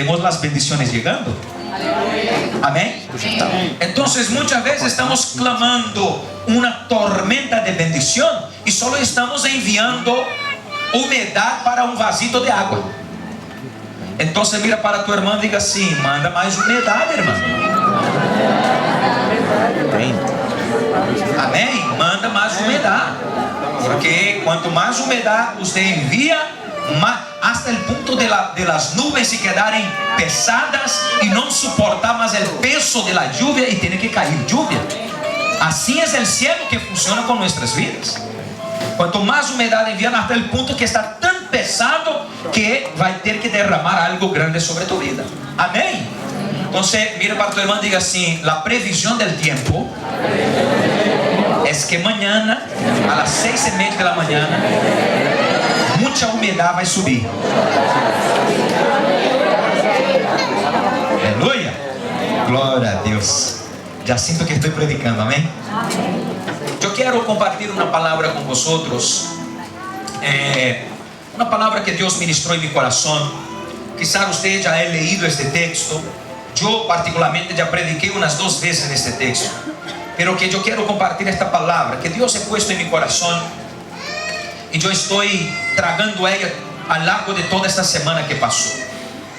vemos las bendiciones llegando. Amén. Entonces muchas veces estamos clamando una tormenta de bendición y solo estamos enviando humedad para un vasito de agua. Entonces mira para tu hermano y diga así: manda más humedad, hermano. Amén. Manda más humedad, porque cuanto más humedad usted envía, más, hasta el punto de las nubes se quedarem pesadas y no soportar más el peso de la lluvia y tiene que caer lluvia. Así es el cielo que funciona con nuestras vidas. Cuanto más humedad envían, hasta el punto que está tan pesado que va a tener que derramar algo grande sobre tu vida. Amén. Entonces mira para tu hermano y diga así: la previsión del tiempo es que mañana a las 6:30 de la mañana mucha humedad va a subir. Aleluya. Gloria a Dios. Ya siento que estoy predicando. Amén. Yo quiero compartir una palabra con vosotros, una palabra que Dios ministró en mi corazón. Quizás usted ya ha leído este texto. Yo particularmente ya prediqué unas 2 veces este texto, pero que yo quiero compartir esta palabra que Dios ha puesto en mi corazón y yo estoy tragando ella a lo largo de toda esta semana que pasó.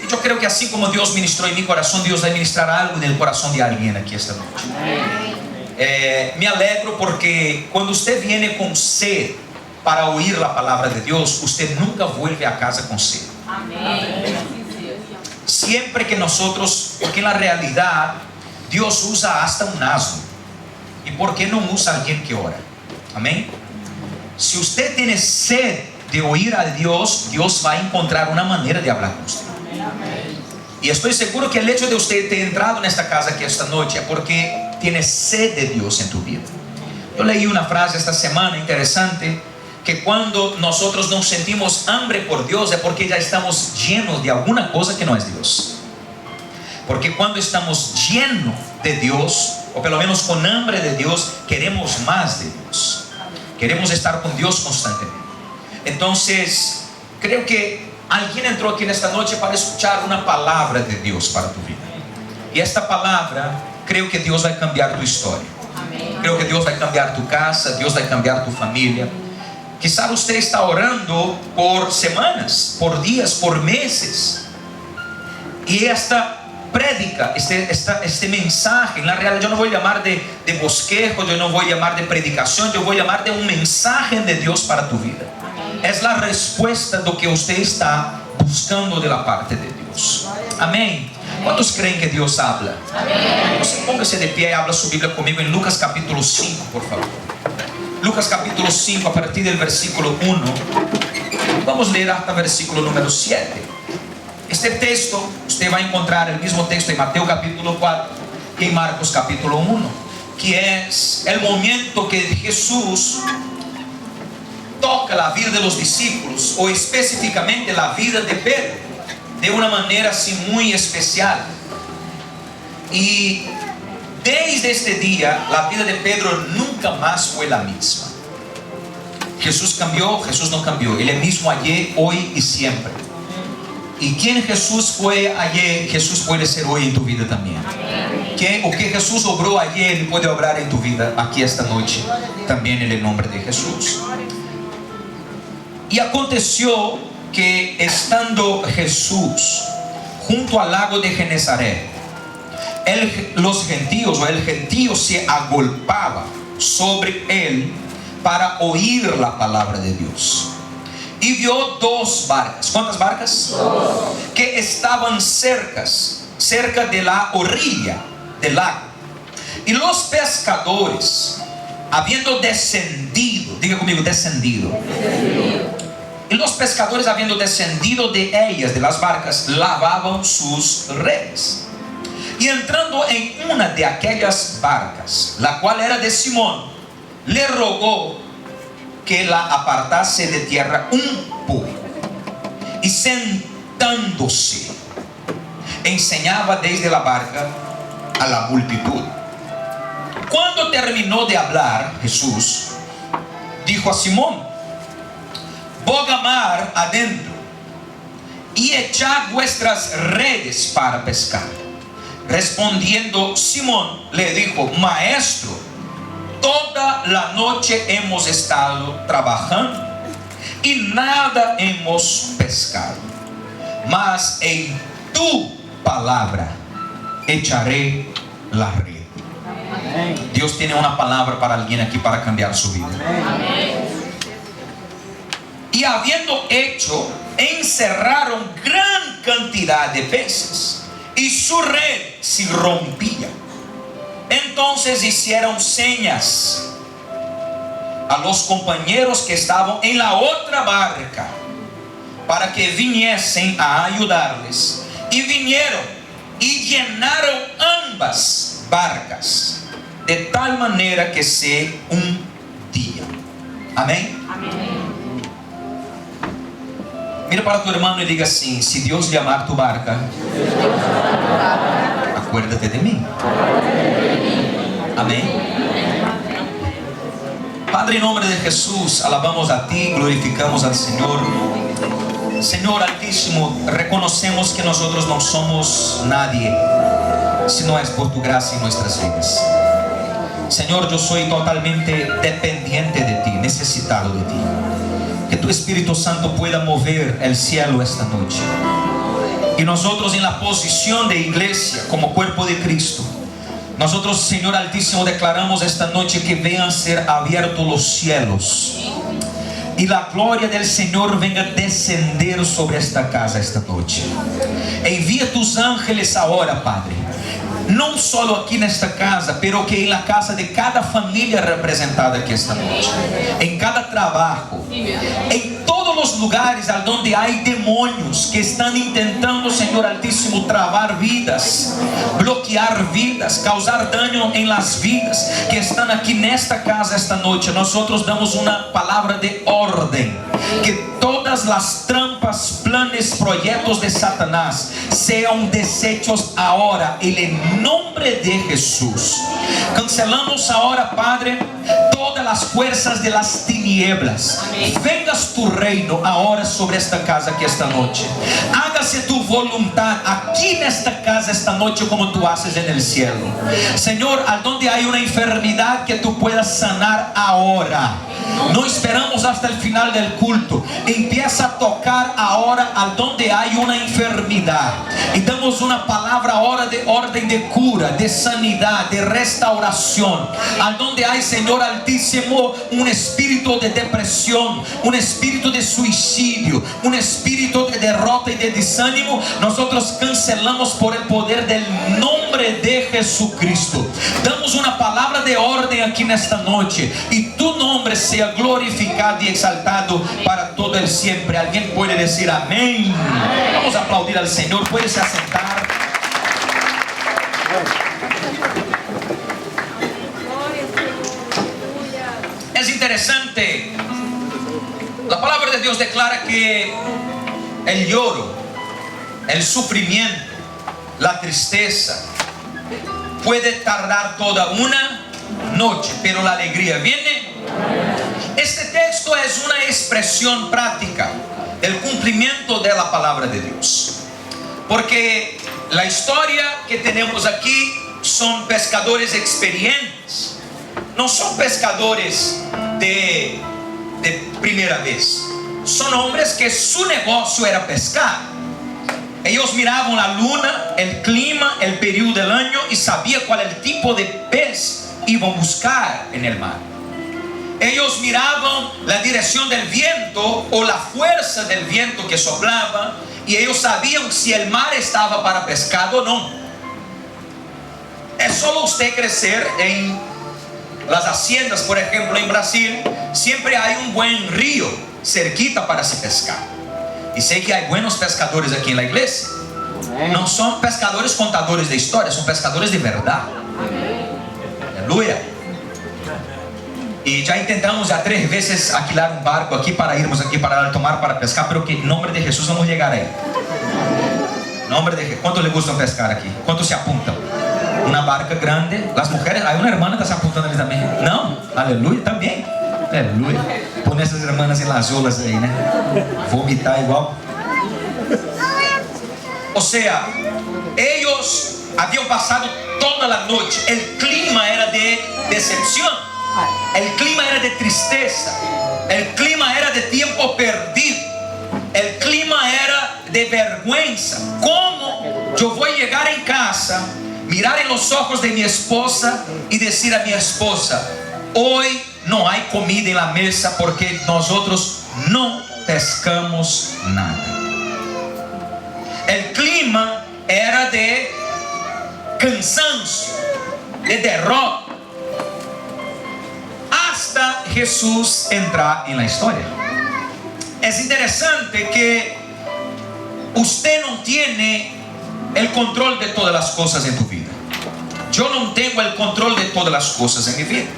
Y yo creo que así como Dios ministró en mi corazón, Dios va a ministrar algo en el corazón de alguien aquí esta noche. Me alegro porque cuando usted viene con sed para oír la palabra de Dios, usted nunca vuelve a casa con sed. Amén. Siempre que nosotros, porque en la realidad Dios usa hasta un asno. ¿Y por qué no usa a alguien que ora? Amén. Si usted tiene sed de oír a Dios, Dios va a encontrar una manera de hablar con usted. Y estoy seguro que el hecho de usted ter entrado en esta casa aquí esta noche es porque tiene sed de Dios en tu vida. Yo leí una frase esta semana interesante, que cuando nosotros nos sentimos hambre por Dios es porque ya estamos llenos de alguna cosa que no es Dios. Porque cuando estamos llenos de Dios, o pelo menos con hambre de Dios, queremos más de Dios. Queremos estar con Dios constantemente. Entonces, creo que alguien entró aquí en esta noche para escuchar una palabra de Dios para tu vida. Y esta palabra, creo que Dios va a cambiar tu historia. Creo que Dios va a cambiar tu casa, Dios va a cambiar tu familia. Quizás usted está orando por semanas, por días, por meses. Y esta prédica, este mensaje, en la realidad yo no voy a llamar de bosquejo, yo no voy a llamar de predicación, yo voy a llamar de un mensaje de Dios para tu vida. Es la respuesta de lo que usted está buscando de la parte de Dios. Amén. ¿Cuántos creen que Dios habla? Amén. Póngase de pie y habla su Biblia conmigo en Lucas capítulo 5, por favor. Lucas capítulo 5, a partir del versículo 1. Vamos a leer hasta versículo número 7. Este texto, usted va a encontrar el mismo texto en Mateo capítulo 4 que en Marcos capítulo 1, que es el momento que Jesús toca la vida de los discípulos, o específicamente la vida de Pedro, de una manera así muy especial. Y desde este día, la vida de Pedro nunca más fue la misma. Jesús cambió, Jesús no cambió. Él es el mismo ayer, hoy y siempre. Y quien Jesús fue ayer, Jesús puede ser hoy en tu vida también. O que Jesús obró ayer, Él puede obrar en tu vida aquí esta noche, también en el nombre de Jesús. Y aconteció que estando Jesús junto al lago de Genezaret, los gentíos o el gentío se agolpaba sobre él para oír la palabra de Dios. Y vio 2 barcas. ¿Cuántas barcas? 2. Que estaban cerca de la orilla del lago. Y los pescadores, habiendo descendido, diga conmigo, descendido. Y los pescadores, habiendo descendido de ellas, de las barcas, lavaban sus redes. Y entrando en una de aquellas barcas, la cual era de Simón, le rogó que la apartase de tierra un poco. Y sentándose, enseñaba desde la barca a la multitud. Cuando terminó de hablar, Jesús dijo a Simón: boga mar adentro y echad vuestras redes para pescar. Respondiendo Simón le dijo: Maestro, toda la noche hemos estado trabajando y nada hemos pescado, mas en tu palabra echaré la red. Dios tiene una palabra para alguien aquí para cambiar su vida. Y habiendo hecho, encerraron gran cantidad de peces y su red se rompía. Entonces hicieron señas a los compañeros que estaban en la otra barca para que viniesen a ayudarles. Y vinieron y llenaron ambas barcas de tal manera que se hundían. Amén. Amém. Mira para tu hermano y diga así: si Dios llamar tu barca, acuérdate de mí. Amén. Padre, en nombre de Jesús, alabamos a ti, glorificamos al Señor. Señor Altísimo, reconocemos que nosotros no somos nadie, si no es por tu gracia en nuestras vidas. Señor, yo soy totalmente dependiente de ti, necesitado de ti. Que tu Espíritu Santo pueda mover el cielo esta noche. Y nosotros en la posición de iglesia, como cuerpo de Cristo, nosotros, Señor Altísimo, declaramos esta noche que vengan a ser abiertos los cielos y la gloria del Señor venga a descender sobre esta casa esta noche. Envía tus ángeles ahora, Padre, não só aqui nesta casa, pero que em la casa de cada família representada aqui esta noite, em cada trabalho, em todos os lugares onde há demônios que estão tentando, Senhor Altíssimo, travar vidas, bloquear vidas, causar dano em las vidas que estão aqui nesta casa esta noite. Nós damos uma palavra de ordem, que todas as trampas, planos, projetos de Satanás sejam desechos agora, em nome de Jesus. Cancelamos agora, Padre, todas as fuerzas de las tinieblas. Vengas tu reino agora sobre esta casa aqui esta noite. Hágase tu voluntad aqui nesta casa esta noite como tu haces en el cielo. Senhor, aonde há uma enfermidade que tu puedas sanar agora. Não esperamos hasta el final del culto. Empieza a tocar ahora donde hay una enfermedad. Y damos una palabra ahora de orden de cura, de sanidad, de restauración. Al donde hay, Señor Altísimo, un espíritu de depresión, un espíritu de suicidio, un espíritu de derrota y de desánimo, nosotros cancelamos por el poder del nombre de Jesucristo. Damos una palabra de orden aquí en esta noche. Y tu nombre sea glorificado y exaltado para todo el siempre. Alguien puede decir amén. Vamos a aplaudir al Señor. Puedes asentar. Es interesante. La palabra de Dios declara que el lloro, el sufrimiento, la tristeza puede tardar toda una noche, pero la alegría viene. Este texto es una expresión práctica del cumplimiento de la palabra de Dios, porque la historia que tenemos aquí son pescadores experientes, no son pescadores de primera vez, son hombres que su negocio era pescar. Ellos miraban la luna, el clima, el periodo del año y sabían cuál el tipo de pez iban a buscar en el mar. Ellos miraban la dirección del viento o la fuerza del viento que soplaba y ellos sabían si el mar estaba para pescado o no. Es solo usted crecer en las haciendas, por ejemplo en Brasil, siempre hay un buen río cerquita para se pescar. Y sé que hay buenos pescadores aquí en la iglesia. No son pescadores contadores de historias, son pescadores de verdad. Aleluya. Y ya intentamos ya 3 veces alquilar un barco aquí para irnos aquí para tomar para pescar, pero que en nombre de Jesús vamos a llegar ahí. Nombre de Jesús. ¿Cuántos les gusta pescar aquí? ¿Cuántos se apuntan? Una barca grande. Las mujeres, hay una hermana que está apuntando ali también. No, aleluya, también. Aleluya. Pon esas hermanas en las olas ahí, ¿no? Vomitar igual. O sea, ellos habían pasado toda la noche. El clima era de decepción. El clima era de tristeza. El clima era de tiempo perdido. El clima era de vergüenza. ¿Cómo yo voy a llegar en casa, mirar en los ojos de mi esposa y decir a mi esposa: hoy no hay comida en la mesa porque nosotros no pescamos nada? El clima era de cansancio, de derrota, hasta Jesús entrar en la historia. Es interesante que usted no tiene el control de todas las cosas en tu vida. Yo no tengo el control de todas las cosas en mi vida.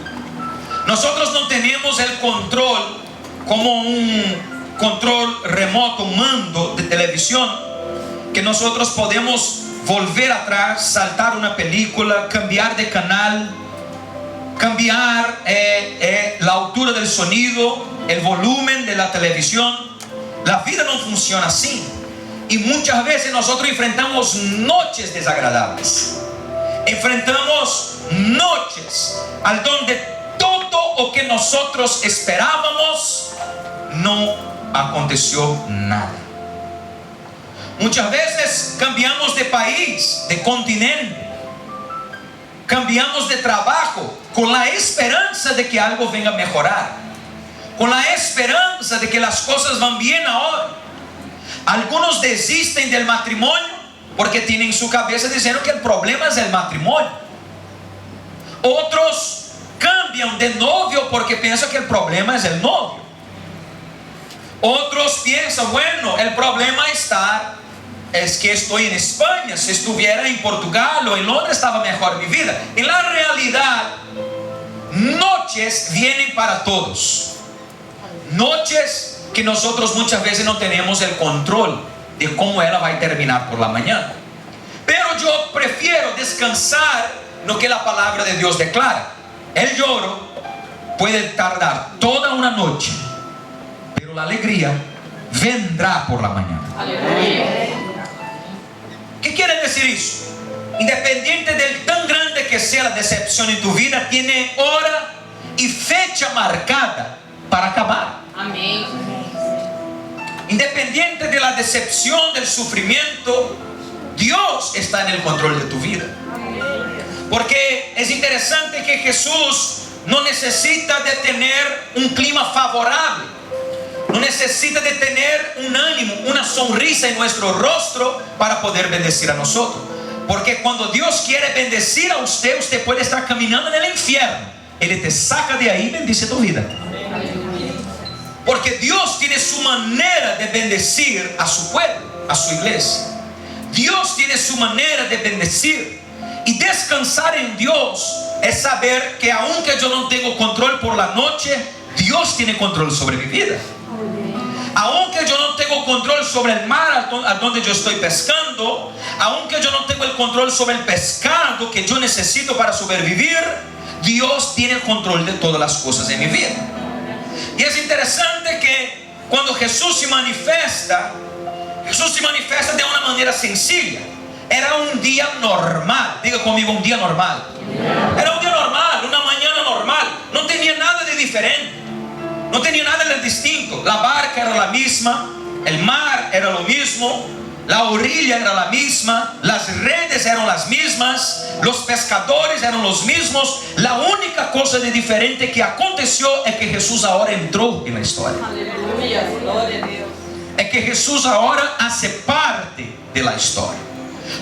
Nosotros no tenemos el control como un control remoto, un mando de televisión, que nosotros podemos volver atrás, saltar una película, cambiar de canal, cambiar la altura del sonido, el volumen de la televisión. La vida no funciona así. Y muchas veces nosotros enfrentamos noches desagradables. Enfrentamos noches al donde todo lo que nosotros esperábamos no aconteció nada. Muchas veces cambiamos de país, de continente, cambiamos de trabajo con la esperanza de que algo venga a mejorar, con la esperanza de que las cosas van bien ahora. Algunos desisten del matrimonio porque tienen en su cabeza diciendo que el problema es el matrimonio. Otros cambian de novio porque piensan que el problema es el novio. Otros piensan, bueno, el problema es que estoy en España. Si estuviera en Portugal o en Londres estaba mejor mi vida. En la realidad, noches vienen para todos. Noches que nosotros muchas veces no tenemos el control de cómo ella va a terminar por la mañana. Pero yo prefiero descansar en lo que la palabra de Dios declara. El lloro puede tardar toda una noche, pero la alegría vendrá por la mañana. Aleluya. ¿Qué quiere decir eso? Independiente del tan grande que sea la decepción en tu vida, tiene hora y fecha marcada para acabar. Amén. Independiente de la decepción, del sufrimiento, Dios está en el control de tu vida. Porque es interesante que Jesús no necesita de tener un clima favorable, no necesita de tener un ánimo, una sonrisa en nuestro rostro para poder bendecir a nosotros. Porque cuando Dios quiere bendecir a usted, usted puede estar caminando en el infierno, Él te saca de ahí y bendice tu vida. Porque Dios tiene su manera de bendecir a su pueblo, a su iglesia. Dios tiene su manera de bendecir. Y descansar en Dios es saber que aunque yo no tengo control por la noche, Dios tiene control sobre mi vida. Aunque yo no tengo control sobre el mar a donde yo estoy pescando, aunque yo no tengo el control sobre el pescado que yo necesito para sobrevivir, Dios tiene el control de todas las cosas en mi vida. Y es interesante que cuando Jesús se manifiesta de una manera sencilla. Era un día normal. Diga conmigo, un día normal. Era un día normal, una mañana normal. No tenía nada de diferente, no tenía nada de distinto. La barca era la misma, el mar era lo mismo, la orilla era la misma, las redes eran las mismas, los pescadores eran los mismos. La única cosa de diferente que aconteció es que Jesús ahora entró en la historia. Aleluya, gloria a Dios. Es que Jesús ahora hace parte de la historia.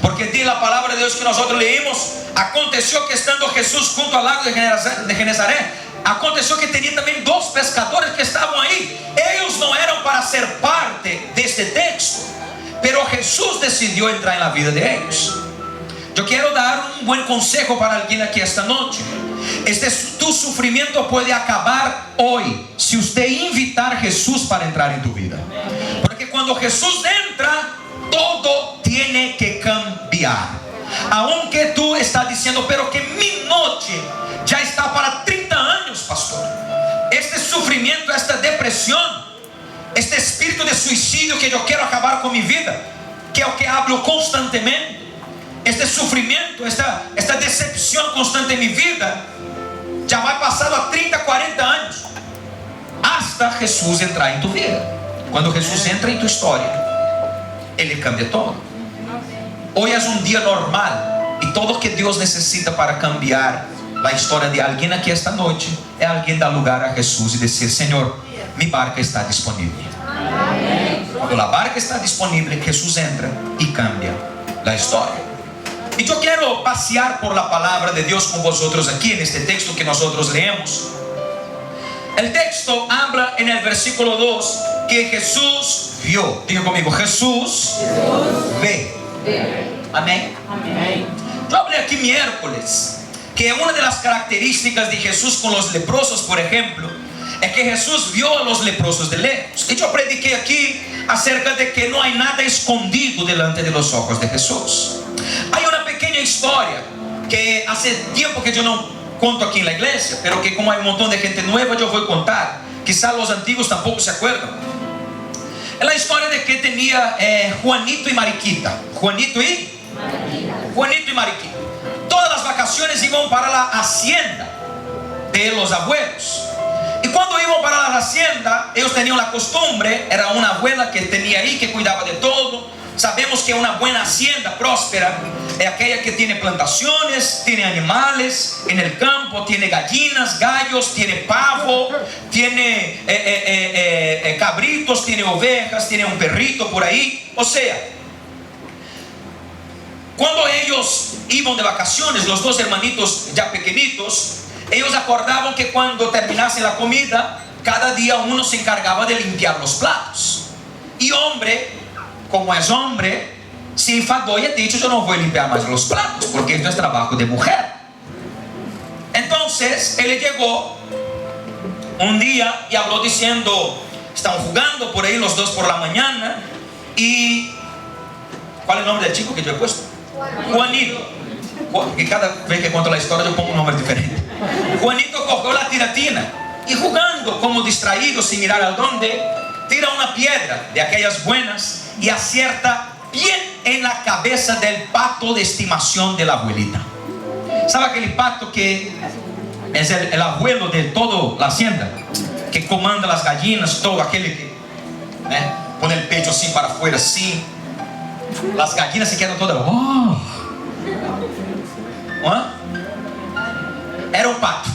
Porque dice la palabra de Dios que nosotros leímos: aconteció que estando Jesús junto al lago de Genezaret, aconteció que tenía también dos pescadores que estaban ahí. Ellos no eran para ser parte de este texto, pero Jesús decidió entrar en la vida de ellos. Yo quiero dar un buen consejo para alguien aquí esta noche. Tu sufrimiento puede acabar hoy si usted invitar a Jesús para entrar en tu vida. Porque cuando Jesús entra, todo tiene que cambiar. Aunque tú estás diciendo, pero que mi noche ya está para 30 años, pastor. Este sufrimiento, esta depresión este espíritu de suicidio que yo quiero acabar con mi vida, que es lo que hablo constantemente, este sufrimiento, esta decepción constante en mi vida, ya va pasado a 30, 40 años, hasta Jesús entrar en tu vida. Cuando Jesús entra en tu historia, Él cambia todo. Hoy es un día normal, y todo lo que Dios necesita para cambiar la historia de alguien aquí esta noche es alguien dar lugar a Jesús y decir: Señor, mi barca está disponible. Cuando la barca está disponible, Jesús entra y cambia la historia. Y yo quiero pasear por la palabra de Dios con vosotros aquí en este texto que nosotros leemos. El texto habla en el versículo 2 que Jesús vio. Diga conmigo: Jesús ve. Amén. Yo hablé aquí miércoles que una de las características de Jesús con los leprosos, por ejemplo, es que Jesús vio a los leprosos de lejos. Y yo prediqué aquí acerca de que no hay nada escondido delante de los ojos de Jesús. Hay una pequeña historia que hace tiempo que yo no cuento aquí en la iglesia, pero que como hay un montón de gente nueva, yo voy a contar. Quizás los antiguos tampoco se acuerdan. Es la historia de que tenía Juanito y Mariquita. Juanito y Mariquita. Todas las vacaciones iban para la hacienda de los abuelos. Y cuando iban para la hacienda, ellos tenían la costumbre, era una abuela que tenía ahí, que cuidaba de todo. Sabemos que una buena hacienda próspera es aquella que tiene plantaciones, tiene animales en el campo, tiene gallinas, gallos, tiene pavo, tiene cabritos, tiene ovejas, tiene un perrito por ahí. O sea, cuando ellos iban de vacaciones, los dos hermanitos ya pequeñitos, ellos acordaban que cuando terminase la comida, cada día uno se encargaba de limpiar los platos. Y hombre, como es hombre, se enfadó y ha dicho: yo no voy a limpiar más los platos, porque esto es trabajo de mujer. Entonces él llegó un día y habló diciendo: están jugando por ahí los dos por la mañana. Y ¿cuál es el nombre del chico que yo he puesto? Juanito. Que cada vez que cuento la historia yo pongo un nombre diferente. Juanito cogió la tiratina y, jugando como distraído sin mirar a dónde, tira una piedra de aquellas buenas y acierta bien en la cabeza del pato de estimación de la abuelita. ¿Sabe aquel pato que es el abuelo de toda la hacienda, que comanda las gallinas, todo aquel que pone el pecho así para afuera, así? Las gallinas se quedan todas. Era un pato.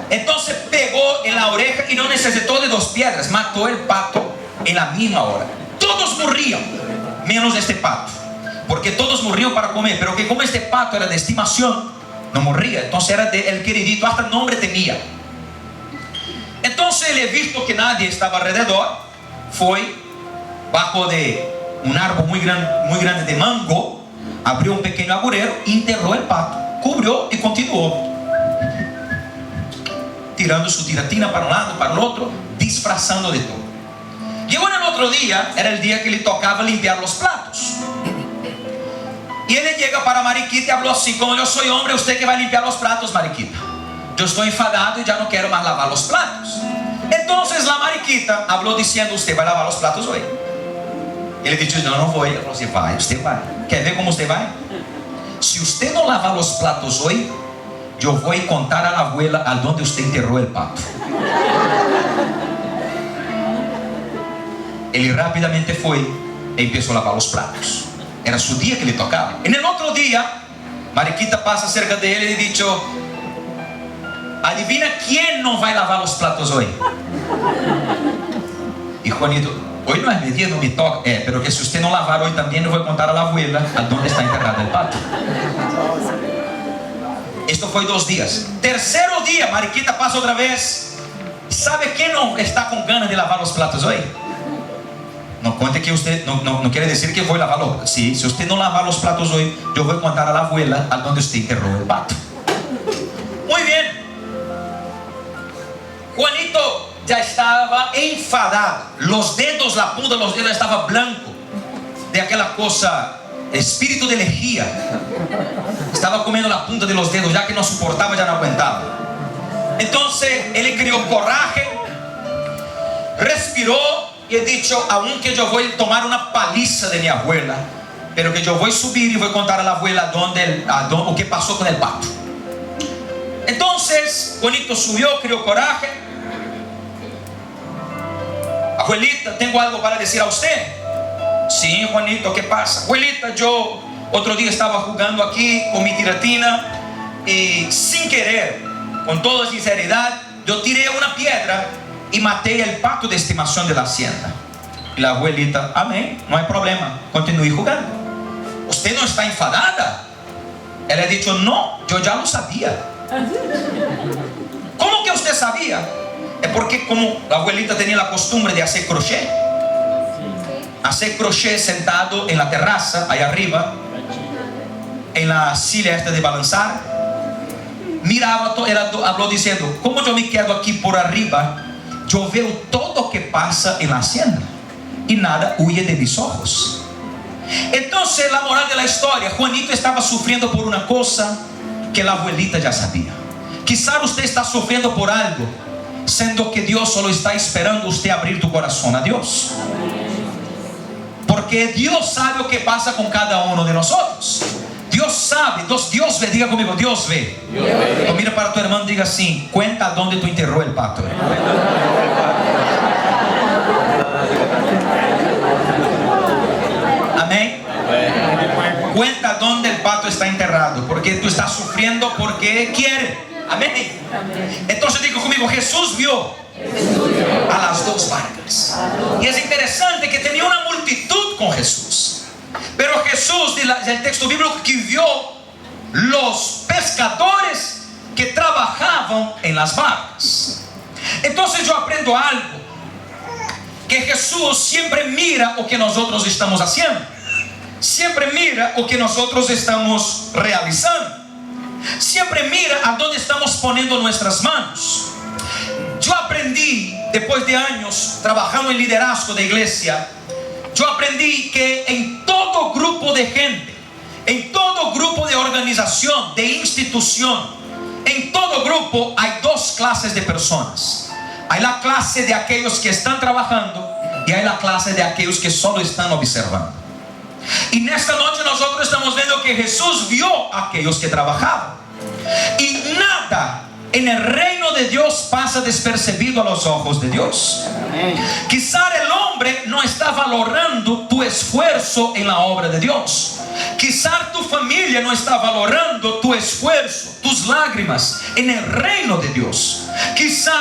Entonces pegó en la oreja y no necesitó de dos piedras, mató el pato en la misma hora. Todos morían, menos este pato, porque todos morían para comer, pero que como este pato era de estimación, no moría. Entonces era el queridito, hasta nombre tenía. Entonces él, visto que nadie estaba alrededor, fue bajo de un árbol muy grande de mango, abrió un pequeño agujero, enterró el pato, cubrió y continuó tirando su tiratina para un lado, para el otro, disfrazando de todo. Llegó en el otro día, era el día que le tocaba limpiar los platos. Y él llega para Mariquita y habló así: como yo soy hombre, usted que va a limpiar los platos, Mariquita. Yo estoy enfadado y ya no quiero más lavar los platos. Entonces la Mariquita habló diciendo: ¿usted va a lavar los platos hoy? Ele dijo: no, no voy. Ela falou assim: vai, usted vai. Quer ver como usted vai? Si usted no lava los platos hoy, yo voy a contar a la abuela a donde usted enterró el pato. Él rápidamente fue y empezó a lavar los platos. Era su día que le tocaba. En el otro día, Mariquita pasa cerca de él y le dijo: adivina quién no va a lavar los platos hoy. Y Juanito: hoy no es mi día, no me toca. Pero que si usted no lavar hoy también, le voy a contar a la abuela a dónde está enterrado el pato. Esto fue 2 días. Tercero día, Mariquita pasa otra vez. ¿Sabe quién no está con ganas de lavar los platos hoy? No cuente que usted, no quiere decir que voy a lavarlo. Sí, si usted no lava los platos hoy, yo voy a contar a la abuela a dónde usted enterró el pato. Muy bien. Juanito ya estaba enfadado. Los dedos, la punta de los dedos estaba blanco de aquella cosa, espíritu de lejía. Estaba comiendo la punta de los dedos, ya que no soportaba, ya no aguantaba. Entonces él creó coraje respiró y he dicho, aunque yo voy a tomar una paliza de mi abuela, pero que yo voy a subir y voy a contar a la abuela o qué pasó con el pato. Entonces Juanito subió, creó coraje. Abuelita, tengo algo para decir a usted. Sí, Juanito, ¿qué pasa? Abuelita, yo otro día estaba jugando aquí con mi tiratina y sin querer, con toda sinceridad, yo tiré una piedra y maté el pato de estimación de la hacienda. Y la abuelita, amén, no hay problema, continúe jugando. ¿Usted no está enfadada? Él ha dicho, no, yo ya lo sabía. ¿Cómo que usted sabía? Es porque como la abuelita tenía la costumbre de hacer crochet, sentado en la terraza, ahí arriba, en la silla esta de balanzar, miraba todo, habló diciendo, como yo me quedo aquí por arriba, yo veo todo lo que pasa en la hacienda y nada huye de mis ojos. Entonces la moral de la historia, Juanito estaba sufriendo por una cosa que la abuelita ya sabía. Quizá usted está sufriendo por algo, siendo que Dios solo está esperando usted abrir tu corazón a Dios. Porque Dios sabe lo que pasa con cada uno de nosotros. Dios sabe, Dios ve, diga conmigo, Dios ve. Então, mira para tu hermano y diga así, cuenta dónde tú enterró el pato. Amén. Cuenta dónde el pato está enterrado, porque tú estás sufriendo porque quiere. Amén. Entonces digo conmigo, Jesús vio a las dos barcas. Y es interesante que tenía una multitud con Jesús. Pero Jesús, el texto bíblico, que vio los pescadores que trabajaban en las barcas. Entonces yo aprendo algo, que Jesús siempre mira lo que nosotros estamos haciendo, siempre mira lo que nosotros estamos realizando, siempre mira a dónde estamos poniendo nuestras manos. Yo aprendí, después de años trabajando en liderazgo de iglesia, yo aprendí que en todo grupo de gente, en todo grupo de organización, de institución, en todo grupo hay dos clases de personas. Hay la clase de aquellos que están trabajando y hay la clase de aquellos que solo están observando. Y en esta noche nosotros estamos viendo que Jesús vio a aquellos que trabajaban. Y nada en el reino de Dios pasa despercibido a los ojos de Dios. Quizá el hombre no está valorando tu esfuerzo en la obra de Dios. Quizá tu familia no está valorando tu esfuerzo, tus lágrimas en el reino de Dios. Quizá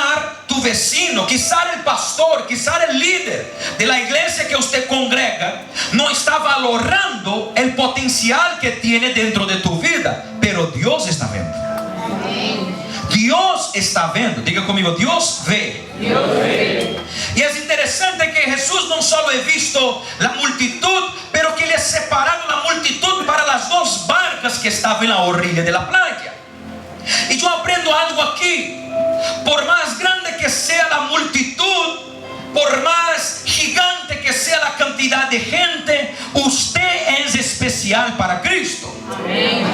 tu vecino, quizá el pastor, quizá el líder de la iglesia que usted congrega no está valorando el potencial que tiene dentro de tu vida, pero Dios está viendo. Dios está viendo, diga conmigo, Dios ve. Dios ve. Y es interesante que Jesús no solo ha visto la multitud, pero que le ha separado la multitud para las dos barcas que estaban en la orilla de la playa. Y yo aprendo algo aquí. Por más grande que sea la multitud, por más gigante que sea la cantidad de gente, usted es especial para Cristo. Amén.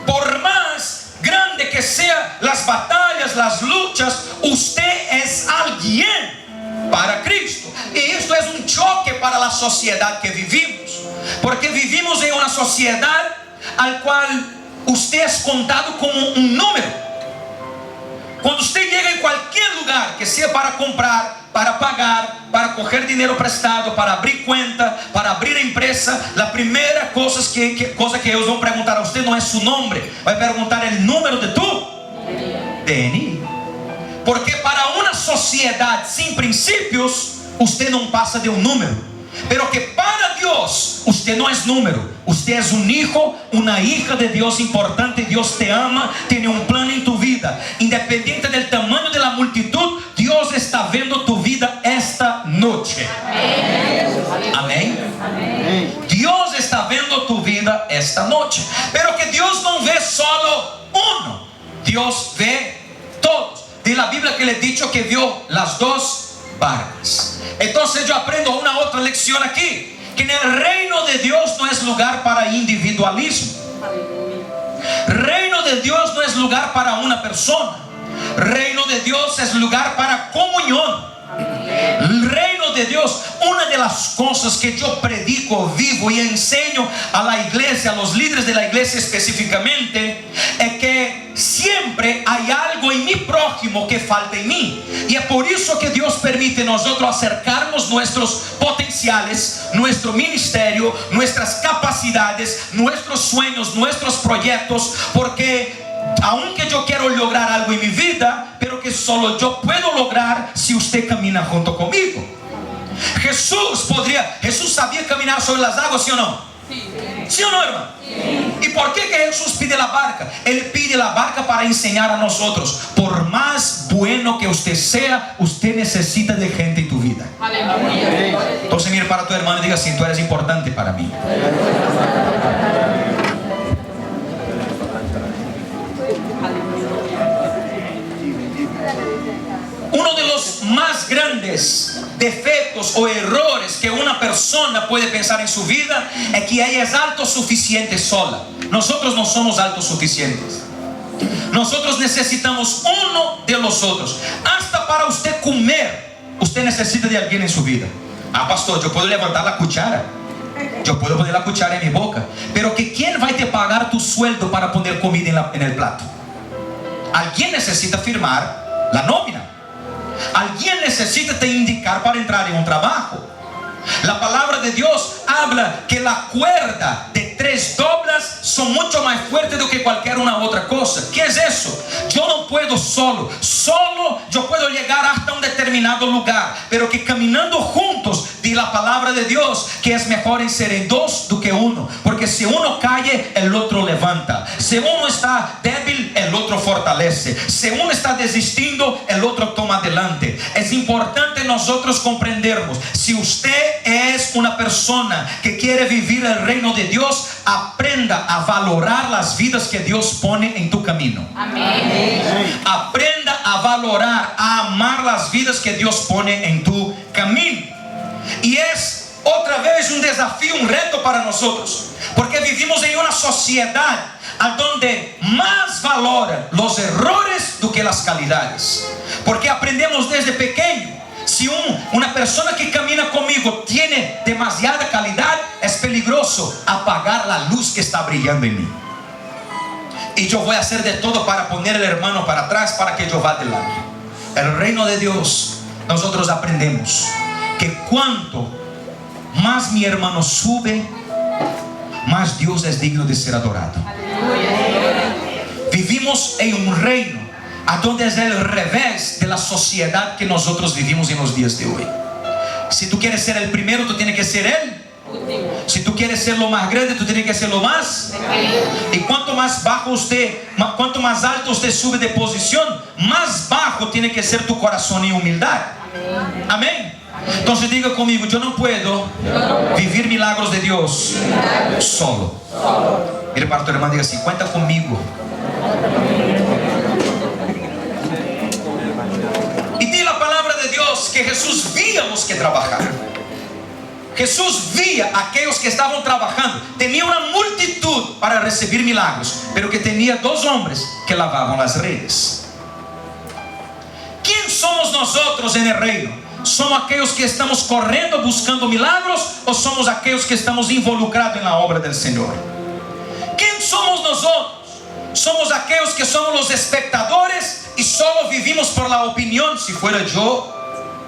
Por más grande que sean las batallas, las luchas, usted es alguien para Cristo. Y esto es un choque para la sociedad que vivimos, porque vivimos en una sociedad al cual usted es contado como un número. Cuando usted llega en cualquier lugar, que sea para comprar, para pagar, para coger dinero prestado, para abrir cuenta, para abrir empresa, la primera cosa que ellos van a preguntar a usted no es su nombre, va a preguntar el número de tu DNI. Porque para una sociedad sin principios, usted no pasa de un número. Pero que para Dios usted no es número, usted es un hijo, una hija de Dios importante. Dios te ama, tiene un plan en tu vida, independiente del tamaño de la multitud. Dios está viendo tu vida esta noche. Amén. Amén. Dios está viendo tu vida esta noche. Pero que Dios no ve solo uno, Dios ve todos. De la Biblia que le he dicho que vio las dos barcas. Entonces yo aprendo una otra lección aquí, que en el reino de Dios no es lugar para individualismo. Reino de Dios no es lugar para una persona. Reino de Dios es lugar para comunión. El reino de Dios, una de las cosas que yo predico, vivo y enseño a la iglesia, a los líderes de la iglesia específicamente, es que siempre hay algo en mi prójimo que falta en mí. Y es por eso que Dios permite nosotros acercarnos nuestros potenciales, nuestro ministerio, nuestras capacidades, nuestros sueños, nuestros proyectos, porque aunque yo quiero lograr algo en mi vida, pero que solo yo puedo lograr si usted camina junto conmigo. Jesús sabía caminar sobre las aguas, ¿sí o no? ¿Sí o no, hermano? ¿Y por qué que Jesús pide la barca? Él pide la barca para enseñar a nosotros. Por más bueno que usted sea, usted necesita de gente en tu vida. Entonces mire para tu hermano y diga así: tú eres importante para mí. Uno de los más grandes defectos o errores que una persona puede pensar en su vida es que ella es autosuficiente sola. Nosotros no somos autosuficientes. Nosotros necesitamos uno de los otros. Hasta para usted comer, usted necesita de alguien en su vida. Ah, pastor, yo puedo levantar la cuchara, yo puedo poner la cuchara en mi boca, pero que ¿quién va a te pagar tu sueldo para poner comida en el plato? Alguien necesita firmar la nómina. Alguien necesita te indicar para entrar en un trabajo. La palabra de Dios habla que la cuerda de 3 doblas son mucho más fuertes do que cualquier una otra cosa. ¿Qué es eso? Yo no puedo solo yo puedo llegar hasta un determinado lugar, pero que caminando juntos, dice la palabra de Dios que es mejor en ser en 2 do que 1, porque si uno cae, el otro levanta. Si uno está débil, el otro fortalece. Si uno está desistiendo, el otro toma adelante. Es importante nosotros comprendernos. Si usted es una persona que quiere vivir el reino de Dios, aprenda a valorar las vidas que Dios pone en tu camino. Amén. Aprenda a valorar, a amar las vidas que Dios pone en tu camino. Y es otra vez un desafío, un reto para nosotros, porque vivimos en una sociedad a donde más valoran los errores do que las calidades, porque aprendemos desde pequeño. Si una persona que camina conmigo tiene demasiada calidad, es peligroso apagar la luz que está brillando en mí. Y yo voy a hacer de todo para poner el hermano para atrás, para que yo vaya adelante. El reino de Dios, nosotros aprendemos que cuanto más mi hermano sube, más Dios es digno de ser adorado. Vivimos en un reino a donde es el revés de la sociedad que nosotros vivimos en los días de hoy. Si tú quieres ser el primero, tú tienes que ser el último. Si tú quieres ser lo más grande, tú tienes que ser lo más pequeño. Y cuanto más bajo cuanto más alto usted sube de posición, más bajo tiene que ser tu corazón en humildad. Amén. Entonces diga conmigo: yo no puedo vivir milagros de Dios solo. Mire para tu hermano y diga así: cuenta conmigo. Y di la palabra de Dios que Jesús veía los que trabajaban. Jesús veía a aquellos que estaban trabajando. Tenía una multitud para recibir milagros, pero que tenía 2 hombres que lavaban las redes. ¿Quién somos nosotros en el reino? ¿Somos aquellos que estamos corriendo buscando milagros, o somos aquellos que estamos involucrados en la obra del Señor? ¿Quién somos nosotros? ¿Somos aquellos que somos los espectadores y solo vivimos por la opinión? Si fuera yo,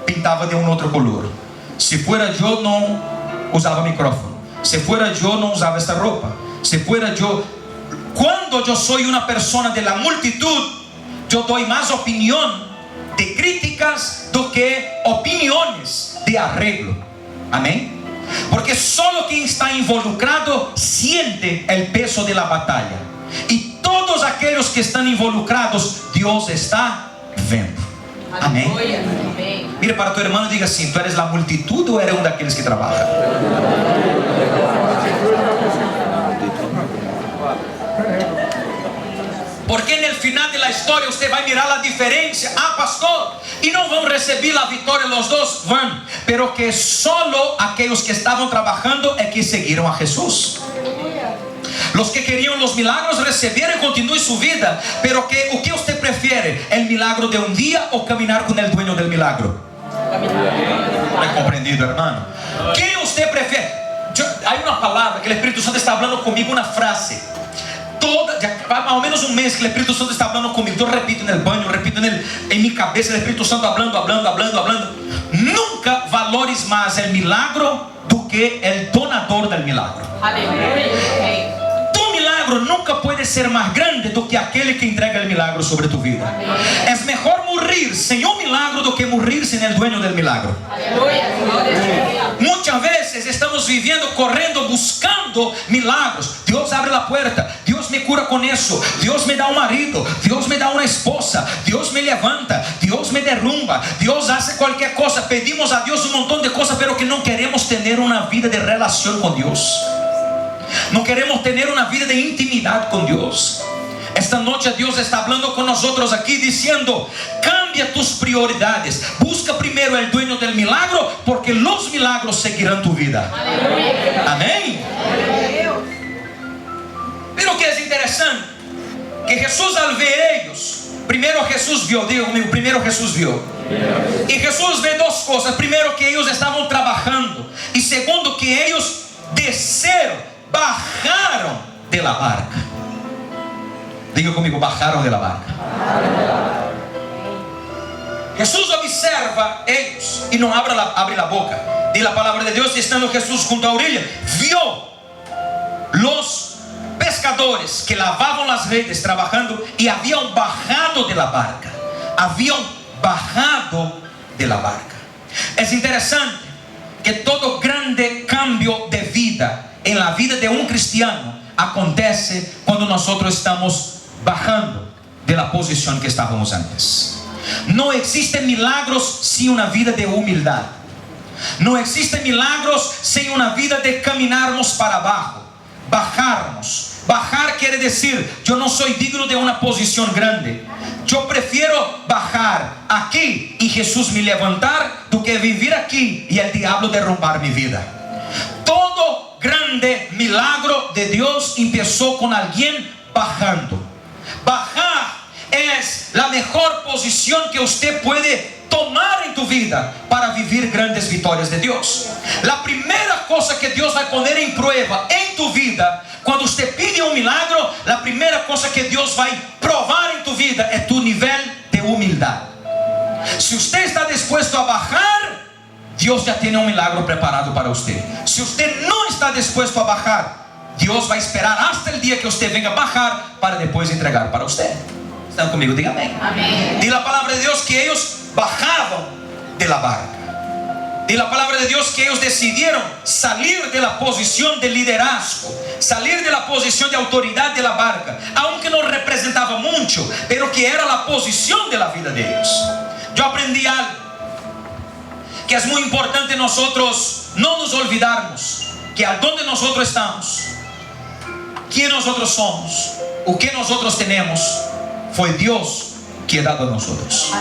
pintaba de un otro color. Si fuera yo, no usaba micrófono. Si fuera yo, no usaba esta ropa. Si fuera yo... Cuando yo soy una persona de la multitud, yo doy más opinión de críticas do que opiniones de arreglo. Amén. Porque solo quien está involucrado siente el peso de la batalla. Y todos aquellos que están involucrados, Dios está viendo. Amén. Mira para tu hermano y diga así: ¿tú eres la multitud o eres uno de aquellos que trabajan? Porque en el final de la historia usted va a mirar la diferencia. Ah, pastor, y no van a recibir la victoria los dos, van. Pero que solo aquellos que estaban trabajando es que siguieron a Jesús. Los que querían los milagros recibieron y continúen su vida. Pero ¿o qué usted prefiere? ¿El milagro de un día o caminar con el dueño del milagro? No he comprendido, hermano. ¿Qué usted prefiere? Hay una palabra que el Espíritu Santo está hablando conmigo, una frase. Ya más o menos un mes que el Espíritu Santo está hablando conmigo. Yo repito en el baño, repito en mi cabeza, el Espíritu Santo hablando. Nunca valores más el milagro do que el donador del milagro. Tu milagro nunca puede ser más grande do que aquel que entrega el milagro sobre tu vida. Es mejor morir sin un milagro do que morir sin el dueño del milagro. Muchas veces estamos viviendo, corriendo, buscando milagros. Dios abre la puerta, Dios me cura con eso, Dios me da un marido, Dios me da una esposa, Dios me levanta, Dios me derrumba, Dios hace cualquier cosa. Pedimos a Dios un montón de cosas, pero que no queremos tener una vida de relación con Dios. No queremos tener una vida de intimidad con Dios. Esta noche Dios está hablando con nosotros aquí diciendo: cambia tus prioridades, busca primero el dueño del milagro, porque los milagros seguirán tu vida. Amén. Pero que es interesante que Jesús, al ver ellos, primero Jesús vio, diga conmigo, primero Jesús vio. Y Jesús ve dos cosas: primero, que ellos estaban trabajando, y segundo, que ellos desceram, bajaron de la barca. Diga conmigo, bajaron de la barca. Jesús observa ellos y no abre la boca. Dice la palabra de Dios: y estando Jesús junto a orilla, vio los pescadores que lavaban las redes trabajando y habían bajado de la barca. Habían bajado de la barca. Es interesante que todo grande cambio de vida en la vida de un cristiano acontece cuando nosotros estamos bajando de la posición que estábamos antes. No existen milagros sin una vida de humildad. No existen milagros sin una vida de caminarnos para abajo, bajarnos. Bajar quiere decir: yo no soy digno de una posición grande, yo prefiero bajar aquí y Jesús me levantar, do que vivir aquí y el diablo derrumbar mi vida. Todo grande milagro de Dios empezó con alguien bajando. Bajar es la mejor posición que usted puede tomar en tu vida para vivir grandes victorias de Dios. La primera cosa que Dios va a poner en prueba en tu vida, cuando usted pide un milagro, la primera cosa que Dios va a probar en tu vida es tu nivel de humildad. Si usted está dispuesto a bajar, Dios ya tiene un milagro preparado para usted. Si usted no está dispuesto a bajar, Dios va a esperar hasta el día que usted venga a bajar para después entregar para usted. ¿Están conmigo? Diga amén. Amén. Dice la palabra de Dios que ellos bajaban de la barca. Dice la palabra de Dios que ellos decidieron salir de la posición de liderazgo, salir de la posición de autoridad de la barca, aunque no representaba mucho, pero que era la posición de la vida de ellos. Yo aprendí algo, que es muy importante nosotros no nos olvidarnos que a donde nosotros estamos, quién nosotros somos, o qué nosotros tenemos, fue Dios que ha dado a nosotros.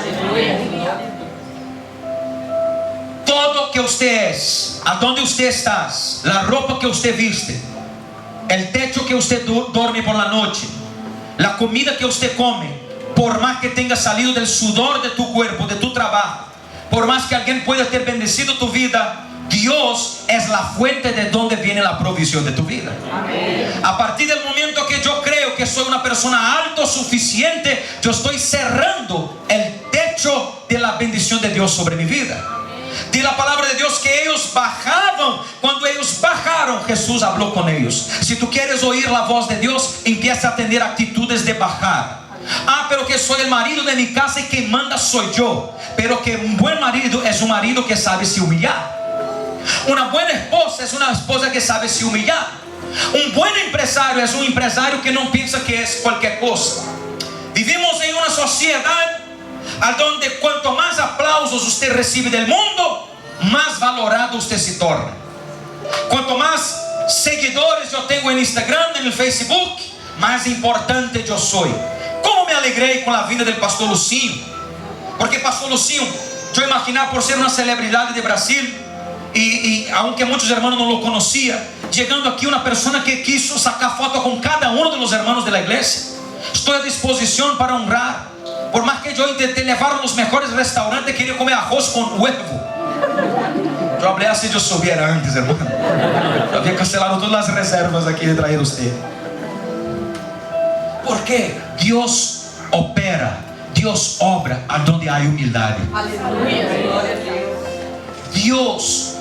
Todo que usted es, a donde usted está, la ropa que usted viste, el techo que usted duerme por la noche, la comida que usted come, por más que tenga salido del sudor de tu cuerpo, de tu trabajo, por más que alguien pueda ter bendecido tu vida, Dios es la fuente de donde viene la provisión de tu vida. Amén. A partir del momento que yo creo que soy una persona autosuficiente, yo estoy cerrando el techo de la bendición de Dios sobre mi vida. Dice la palabra de Dios que ellos bajaban. Cuando ellos bajaron, Jesús habló con ellos. Si tú quieres oír la voz de Dios, empieza a tener actitudes de bajar. Pero que soy el marido de mi casa y quien manda soy yo. Pero que un buen marido es un marido que sabe se humillar. Una buena esposa es una esposa que sabe se humillar. Un buen empresario es un empresario que no piensa que es cualquier cosa. Vivimos en una sociedad donde cuanto más aplausos usted recibe del mundo, más valorado usted se torna. Cuanto más seguidores yo tengo en Instagram, en el Facebook, más importante yo soy. ¿Cómo me alegré con la vida del pastor Lucinho? Porque pastor Lucinho, yo imaginaba, por ser una celebridad de Brasil, y aunque muchos hermanos no lo conocían, llegando aquí una persona que quiso sacar foto con cada uno de los hermanos de la iglesia. Estoy a disposición para honrar, Por más que yo intenté llevar a los mejores restaurantes, quería comer arroz con huevo. Yo hablé así, yo subiera antes, hermano. Yo había cancelado todas las reservas aquí de traer a usted. ¿Por qué? Dios opera, Dios obra a donde hay humildad. Dios,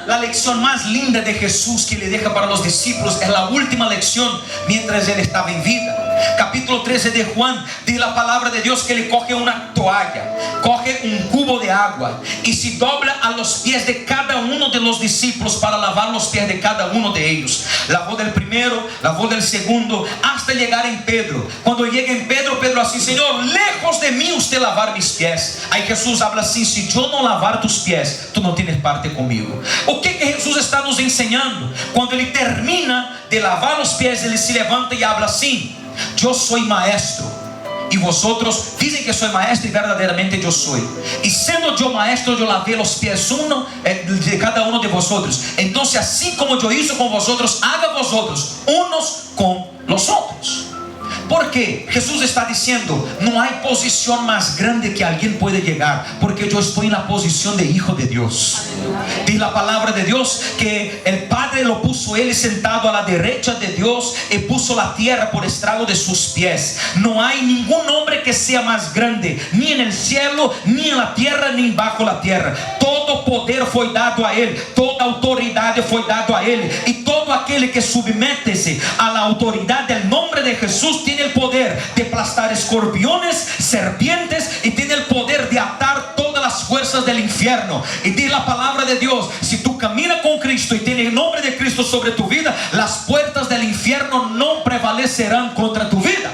la lección más linda de Jesús que le deja para los discípulos es la última lección mientras Él estaba en vida. Capítulo 13 de Juan, dice la palabra de Dios que le coge una toalla, coge un cubo de agua y se dobla a los pies de cada uno de los discípulos para lavar los pies de cada uno de ellos. Lavó del primero, lavó del segundo, hasta llegar en Pedro. Cuando llega en Pedro, Pedro así: Señor, lejos de mí usted lavar mis pies. Ahí Jesús habla así: si yo no lavar tus pies, tú no tienes parte conmigo. O que Jesús está nos enseñando? Cuando Ele termina de lavar los pies, Ele se levanta y habla así: yo soy maestro y vosotros dicen que soy maestro, y verdaderamente yo soy. Y siendo yo maestro, yo lavé los pies de cada uno de vosotros. Entonces, así como yo hice con vosotros, haga vosotros unos con los otros. Porque Jesús está diciendo: no hay posición más grande que alguien puede llegar, porque yo estoy en la posición de hijo de Dios. Dice la palabra de Dios que el Padre lo puso Él sentado a la derecha de Dios y puso la tierra por estrado de sus pies. No hay ningún hombre que sea más grande, ni en el cielo, ni en la tierra, ni bajo la tierra. Todo poder fue dado a Él, toda autoridad fue dado a Él, y todo aquel que submete-se a la autoridad del nombre de Jesús tiene el poder de aplastar escorpiones, serpientes, y tiene el poder de atar todas las fuerzas del infierno. Y dice la palabra de Dios: si tú caminas con Cristo y tienes el nombre de Cristo sobre tu vida, las puertas del infierno no prevalecerán contra tu vida.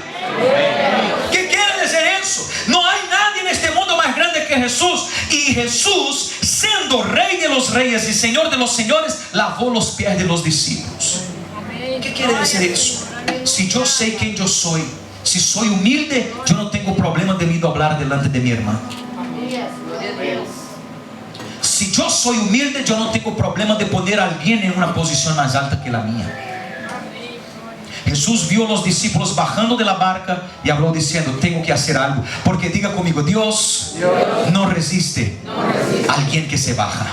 ¿Qué quiere decir eso? No hay nadie en este mundo más grande que Jesús. Y Jesús, siendo Rey de los reyes y Señor de los señores, lavó los pies de los discípulos. ¿Qué quiere decir eso? Si yo sé quién yo soy, si soy humilde, yo no tengo problema de mí doblar delante de mi hermano. Si yo soy humilde, yo no tengo problema de poner a alguien en una posición más alta que la mía. Jesús vio a los discípulos bajando de la barca y habló diciendo: tengo que hacer algo. Porque diga conmigo: Dios no resiste a alguien que se baja.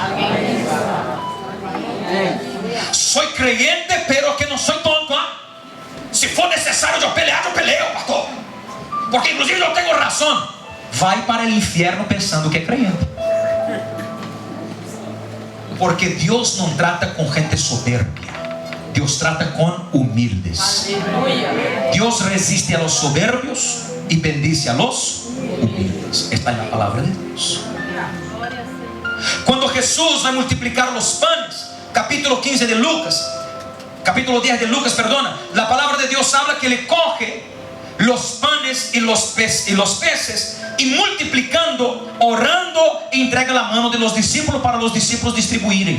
Soy creyente, pero que no soy tonto, ¿eh? Si for necesario yo pelear, yo peleo, pastor, porque inclusive yo tengo razón. Vai para el infierno pensando que es creyente. Porque Dios no trata con gente soberbia, Dios trata con humildes. Dios resiste a los soberbios y bendice a los humildes. Está en la palabra de Dios. Cuando Jesús va a multiplicar los panes, capítulo 15 de Lucas, capítulo 10 de Lucas, perdona, la palabra de Dios habla que le coge los panes y los peces, y multiplicando, orando, entrega la mano de los discípulos para los discípulos distribuirem.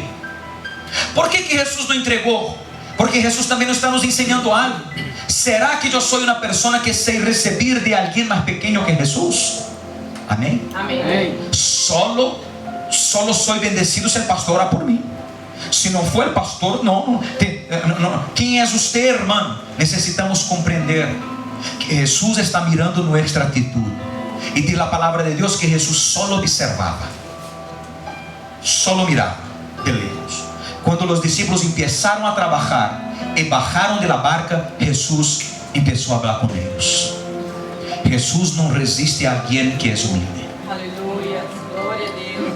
¿Por qué que Jesús no entregó? Porque Jesús también nos está nos enseñando algo. ¿Será que yo soy una persona que sé recibir de alguien más pequeño que Jesús? Amén. Amén. Solo soy bendecido si el pastor ora por mí. Si no fue el pastor, no. ¿Quién es usted, hermano? Necesitamos comprender que Jesús está mirando nuestra actitud. Y dice la palabra de Dios que Jesús solo observaba, solo miraba de lejos. Cuando los discípulos empezaron a trabajar y bajaron de la barca, Jesús empezó a hablar con ellos. Jesús no resiste a alguien que es humilde. Aleluya, gloria a Dios.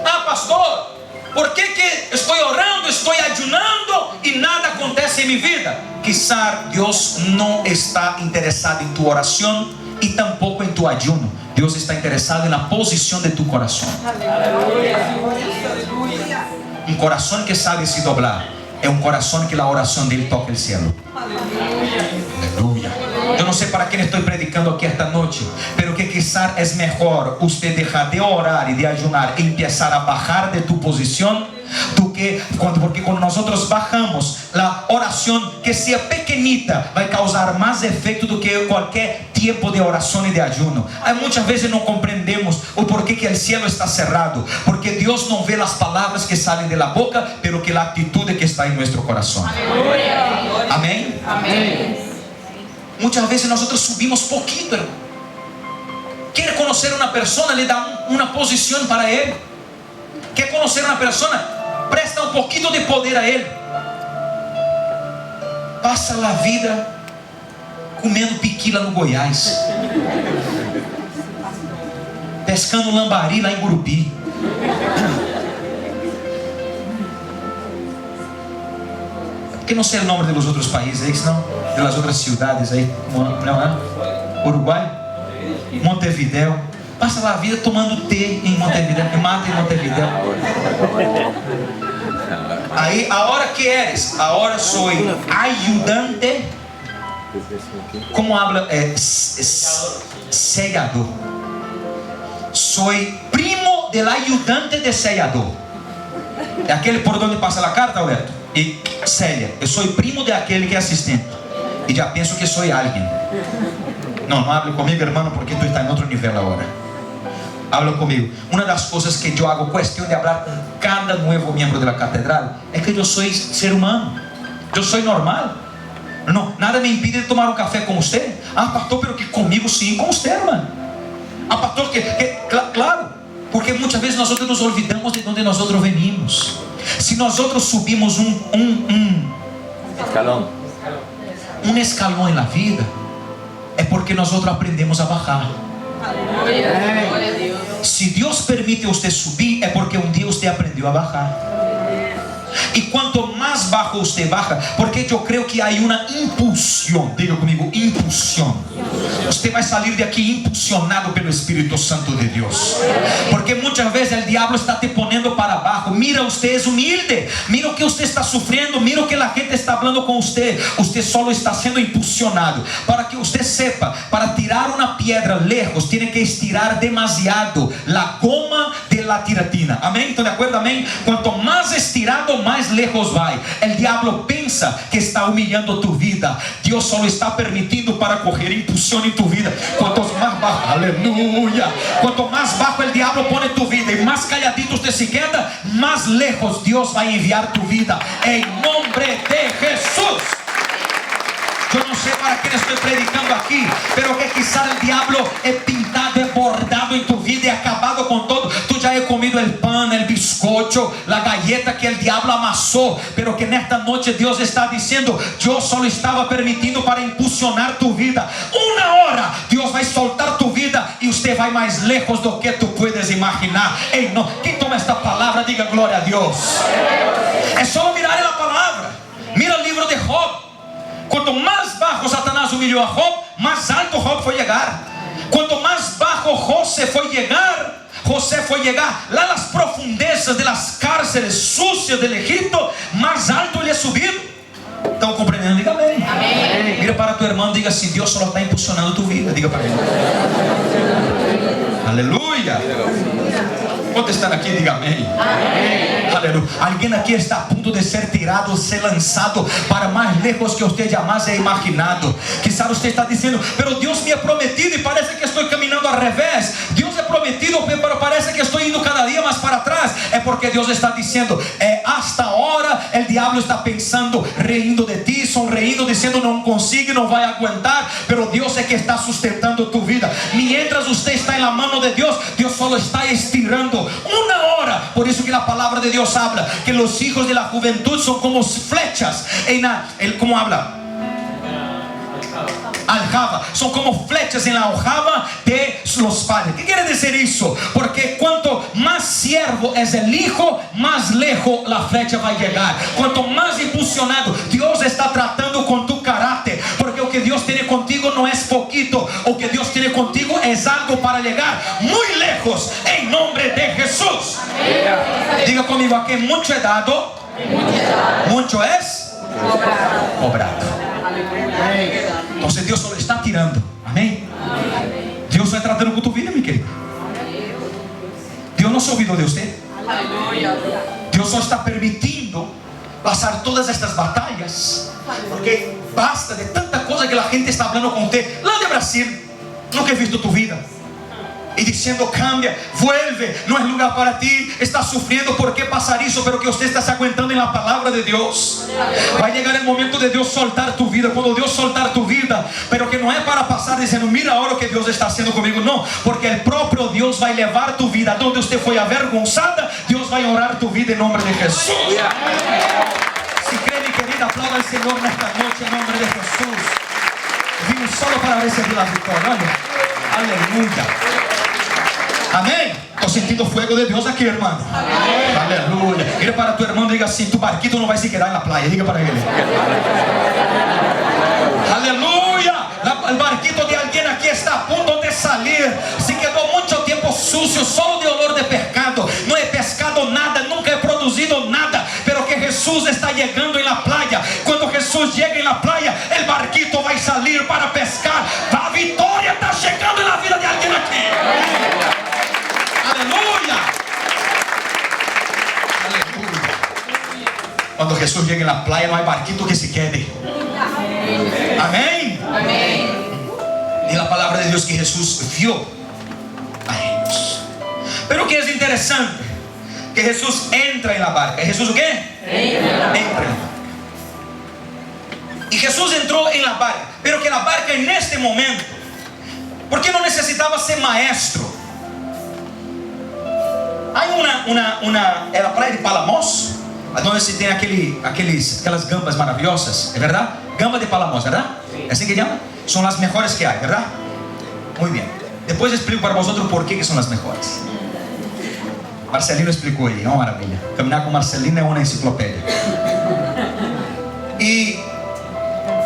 Ah, pastor, ¿por qué que estoy orando, estoy ayunando y nada acontece en mi vida? Quizá Dios no está interesado en tu oración y tampoco en tu ayuno. Dios está interesado en la posición de tu corazón. Aleluya, aleluya. Un corazón que sabe se doblar es un corazón que la oración de Él toca el cielo. Aleluya. Yo no sé para quién estoy predicando aquí esta noche, pero que quizás es mejor usted dejar de orar y de ayunar y empezar a bajar de tu posición, porque cuando nosotros bajamos, la oración que sea pequeñita va a causar más efecto do que cualquier tiempo de oración y de ayuno. Muchas veces no comprendemos o por qué que el cielo está cerrado, porque Dios no ve las palabras que salen de la boca, pero que la actitud que está en nuestro corazón. Amén. Amén. Muchas veces nosotros subimos poquito, hermano. ¿Qué conocer a una persona, le da una posición para él. Quer conocer a una persona, presta un poquito de poder a él. Passa a vida comendo piquila no Goiás, pescando lambari lá em Gurupi. Porque não sei o nome dos outros países aí, senão das outras cidades aí, não é? Uruguai, Montevidéu. Passa lá a vida tomando té em Montevidéu, e mata em Montevidéu. Aí, a hora que eres, agora sou ayudante, como habla, sellador. Sou primo del ayudante de sellador. É aquele por onde passa a carta, Alberto, e sella. Eu sou primo de aquele que é assistente. E já penso que sou alguém. Não hable comigo, irmão, porque tu está em outro nível agora. Habla comigo. Uma das coisas que eu hago questão de falar com cada novo membro da catedral é que eu sou ser humano. Eu sou normal. Não, nada me impide de tomar um café com você. Ah, pastor, pero que comigo sim, com você, irmão. Ah, pastor, claro, porque muitas vezes nós nos olvidamos de onde nós venimos. Se nós subimos um escalão na vida, é porque nós aprendemos a bajar. Se Deus permite você subir, é porque um dia você aprendeu a bajar. E quanto mais baixo você baja, porque eu creio que há uma impulsão. Diga comigo, impulsão. Você vai sair de aqui impulsionado pelo Espírito Santo de Deus. Porque muitas vezes o diabo está te ponendo para baixo. Mira, você é humilde. Mira o que você está sofrendo. Mira o que a gente está falando com você. Você só está sendo impulsionado. Para que você sepa, para tirar uma pedra lejos, tem que estirar demasiado a goma de la tiratina. Amém? Estão de acordo? Amém? Quanto mais estirado, mais lejos vai. O diabo pensa que está humilhando tu vida. Deus só está permitindo para correr impulsión em tu vida. Quanto mais baixo, aleluia. Quanto mais baixo o diabo põe tu vida e mais calladito te se queda, mais lejos Deus vai enviar tu vida. Em nome de Jesus. Eu não sei para quem estou predicando aqui, pero que quizás o diabo é pintado, é bordado em tu vida e acabado com todo. Tu já é comido o pão, o biscocho, a galleta que o diabo amassou, pero que nesta noite Deus está dizendo: eu só estava permitindo para impulsionar tu vida. Uma hora Deus vai soltar tu vida e você vai mais lejos do que tu puedes imaginar. Ei, não. Quem toma esta palavra, diga glória a Deus. É só mirar a palavra. Mira o livro de Job. Quanto mais baixo Satanás humilhou a Job, mais alto Job foi chegar. Quanto mais baixo José foi chegar lá nas profundezas das cárceles sucias do Egito, mais alto ele é subido. Estão compreendendo? Diga amém. Amém. Mira para tu irmão, diga assim: Deus só está impulsionando tu vida. Diga para ele. Aleluia. Quantos estão aqui? Diga amém. Amém. Aleluia. Alguém aqui está a ponto de ser tirado, ser lançado para mais lejos que você jamais é imaginado. Quizás você está dizendo: pero Deus me é prometido e parece que estou caminhando ao revés. Deus é prometido, pero parece que estou indo cada dia mais para trás. É porque Deus está dizendo: hasta agora o diabo está pensando, rindo de ti, sonrindo, dizendo: não consigo, não vai aguentar. Pero Deus é que está sustentando tu vida. Mientras você está na mão de Deus, Deus só está estirando uma hora. Por isso que a palavra de Deus habla que os hijos de la juventud são como flechas como habla aljava, são como flechas na aljava de los padres. ¿Qué quiere decir isso? Porque quanto mais siervo é o hijo, mais lejos a flecha vai chegar. Quanto mais impulsionado, Deus está tratando com tu caráter, porque o que Deus tem contigo não é pouquito. O que Deus tem contigo é algo para chegar muito lejos, em nome de Jesus. Diga comigo: a quem muito é dado, muito é cobrado. Então Deus só está tirando. Amém? Deus vai tratando com tua vida, minha querida. Deus não se olvidou de você. Deus só está permitindo passar todas estas batalhas, porque basta de tanta coisa que a gente está falando com você lá de Brasil. Nunca he visto tu vida. y diciendo cambia, vuelve, no es lugar para ti, estás sufriendo, ¿por qué pasar eso? Pero que usted está se aguantando en la palabra de Dios. Va a llegar el momento de Dios soltar tu vida, cuando Dios soltar tu vida, pero que no es para pasar diciendo mira ahora lo que Dios está haciendo conmigo, no, porque el propio Dios va a elevar tu vida donde usted fue avergonzada. Dios va a honrar tu vida en nombre de Jesús. Si cree, mi querida, aplauda al Señor en esta noche en nombre de Jesús. Vino solo para recibir la victoria. Aleluya. Amén. Estoy sintiendo fuego de Dios aquí, hermano. Amén. Aleluya. Mira para tu hermano y diga así: tu barquito no va a se quedar en la playa. Diga para él. Aleluya. El barquito de alguien aquí está a punto de salir. Se quedó mucho tiempo sucio, solo de olor de pescado. No he pescado nada, nunca he producido nada. Pero que Jesús está llegando en la playa. Cuando Jesús llegue en la playa, el barquito va a salir para pescar. La victoria está llegando en la vida de alguien aquí. Aleluya. Aleluya. Cuando Jesús llegue en la playa, no hay barquito que se quede. Amén. Amén. Y la palabra de Dios que Jesús vio a ellos. Pero que es interesante que Jesús entra en la barca. ¿Jesús qué? Entra en la barca. Y Jesús entró en la barca. Pero que la barca en este momento, porque no necesitaba ser maestro. Hay en la playa de Palamos, donde se tem aquelas gambas maravillosas, ¿es verdad? Gamba de Palamos, ¿verdad? ¿Es así que llaman? Son las mejores que hay, ¿verdad? Muy bien. Después explico para vosotros por qué que son las mejores. Marcelino explicó ahí, ¿no? Maravilla. Caminar con Marcelino es una enciclopedia. Y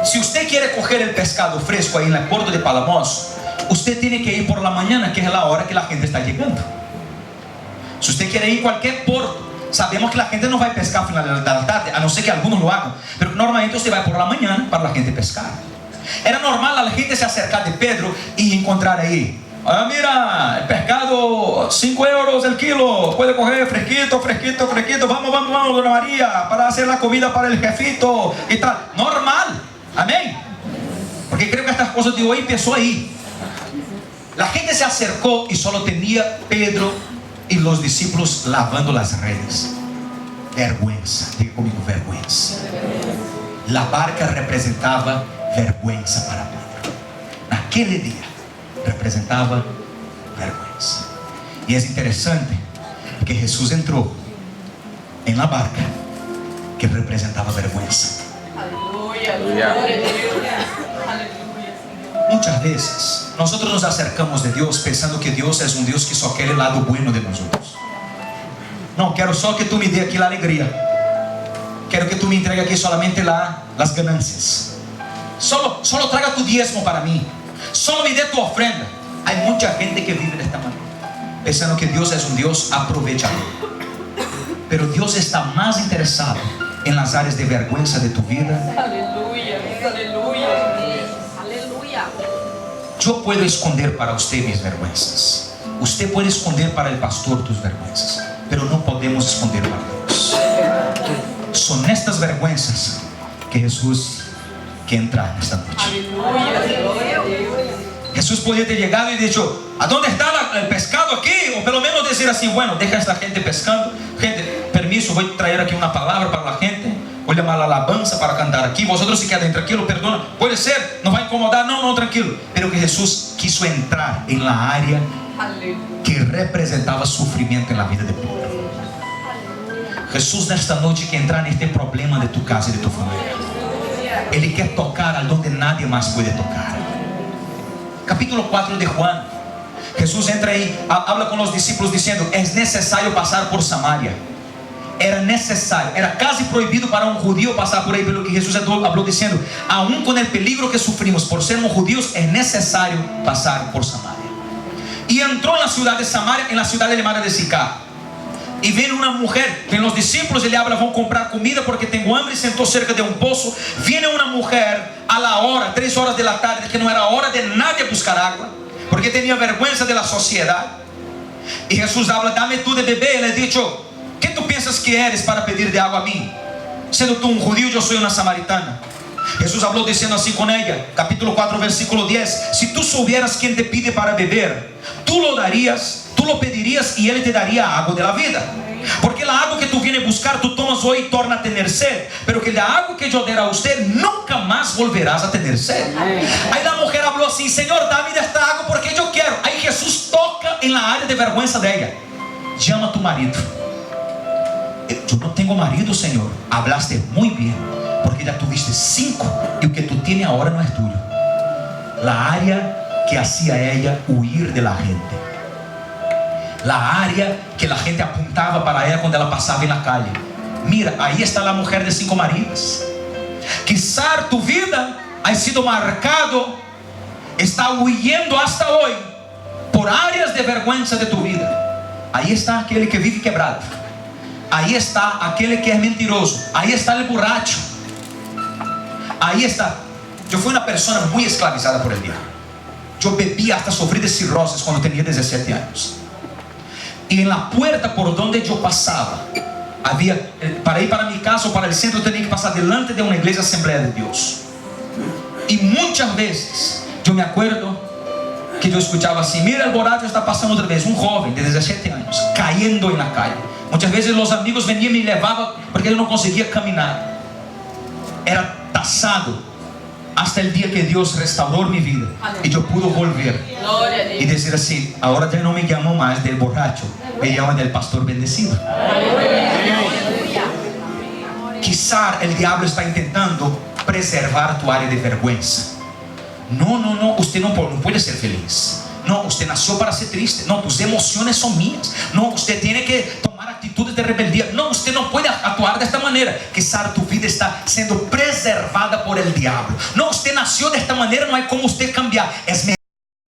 si usted quiere coger el pescado fresco ahí en el puerto de Palamos, usted tiene que ir por la mañana, que es la hora que la gente está llegando. Si usted quiere ir a cualquier puerto, sabemos que la gente no va a pescar a final de la tarde, a no ser que algunos lo hagan, pero normalmente usted va por la mañana para la gente pescar. Era normal a la gente se acercar de Pedro y encontrar ahí: ah, mira, el pescado 5 euros el kilo, puede coger fresquito, fresquito, fresquito, vamos, dona María, para hacer la comida para el jefito y tal. Normal, amén. Porque creo que estas cosas de hoy empezó ahí. La gente se acercó y solo tenía Pedro y los discípulos lavando las redes. Vergüenza, diga conmigo, vergüenza. La barca representaba vergüenza para Pedro. Naquele día representaba vergüenza. Y es interesante que Jesús entró en la barca que representaba vergüenza. Aleluya, gloria a Dios. Aleluya. Muchas veces nosotros nos acercamos de Dios pensando que Dios es un Dios que só quiere el lado bueno de nosotros. No, quiero solo que tú me dé aquí la alegría. Quiero que tú me entregues aquí solamente las ganancias. Solo traga tu diezmo para mí. Solo me dé tu ofrenda. Hay mucha gente que vive de esta manera, pensando que Dios es un Dios aprovechador. Pero Dios está más interesado en las áreas de vergüenza de tu vida. Aleluya, aleluya. Aleluya. Yo puedo esconder para usted mis vergüenzas. Usted puede esconder para el pastor tus vergüenzas, pero no podemos esconder para Dios. Son estas vergüenzas que Jesús quiere entrar esta noche. Aleluya, gloria a Dios. Jesús podía ter llegado y dicho: ¿a dónde está el pescado aquí? O pelo menos decir así: bueno, deja a esta gente pescando. Gente, permiso, voy a traer aquí una palabra para la gente. Voy a llamar la alabanza para cantar aquí. Vosotros se queden tranquilos, perdona. Puede ser, no va a incomodar. No, tranquilo. Pero que Jesús quiso entrar en la área que representaba sufrimiento en la vida de Pedro. Jesús nesta noite quer entrar neste problema de tu casa e de tu família. Ele quer tocar onde nadie mais pode tocar. Capítulo 4 de Juan. Jesús entra aí, habla com os discípulos dizendo: é necessário passar por Samaria. Era necessário, era casi proibido para um judío passar por aí, pelo que Jesus falou dizendo: aún com o peligro que sufrimos por sermos judíos, é necessário passar por Samaria. E entrou na cidade de Samaria, na cidade llamada de Sicar. E vem uma mulher, vem os discípulos, ele habla: vão comprar comida porque tenho hambre, e sentou cerca de um poço. Viene uma mulher a la hora, 3 horas da tarde, que não era hora de nadie buscar água, porque tinha vergüenza de la sociedade. E Jesus habla: dame tu de beber. Ele dijo: ¿qué tu piensas que eres para pedir de água a mim? Sendo tu um judío, eu sou uma samaritana. Jesús habló diciendo así con ella, capítulo 4 versículo 10: si tú supieras quién te pide para beber, tú lo darías, tú lo pedirías y Él te daría agua de la vida. Porque la agua que tú vienes a buscar, tú tomas hoy y torna a tener sed. Pero que la agua que yo diera a usted, nunca más volverás a tener sed. Ahí la mujer habló así: Señor, dame de esta agua porque yo quiero. Ahí Jesús toca en la área de vergüenza de ella. Llama a tu marido. Yo no tengo marido, Señor. Hablaste muy bien, porque ya tuviste 5 y lo que tú tienes ahora no es tuyo. La área que hacía a ella huir de la gente, la área que la gente apuntaba para ella cuando ella pasaba en la calle. Mira, ahí está la mujer de 5 maridos. Quizá tu vida ha sido marcado, está huyendo hasta hoy por áreas de vergüenza de tu vida. Ahí está aquel que vive quebrado. Ahí está aquel que es mentiroso. Ahí está el borracho. Ahí está. Yo fui una persona muy esclavizada por el diablo. Yo bebía hasta sufrir de cirrosis cuando tenía 17 años. Y en la puerta por donde yo pasaba, había, para ir para mi casa o para el centro, tenía que pasar delante de una iglesia Asamblea de Dios. Y muchas veces yo me acuerdo que yo escuchaba así: mira, el borracho está pasando otra vez. Un joven de 17 años cayendo en la calle. Muchas veces los amigos venían y me llevaban porque yo no conseguía caminar. Era tasado hasta el día que Dios restauró mi vida y yo pude volver y decir así: ahora ya no me llamo más del borracho, me llamo del pastor bendecido. Quizá el diablo está intentando preservar tu área de vergüenza. No, usted no puede ser feliz. No, usted nació para ser triste. No, tus emociones son mías. No, usted tiene que tomar actitudes de rebeldía. No, usted no puede actuar de esta manera. Quizá tu vida está siendo preservada por el diablo. No, usted nació de esta manera, no hay como usted cambiar. Es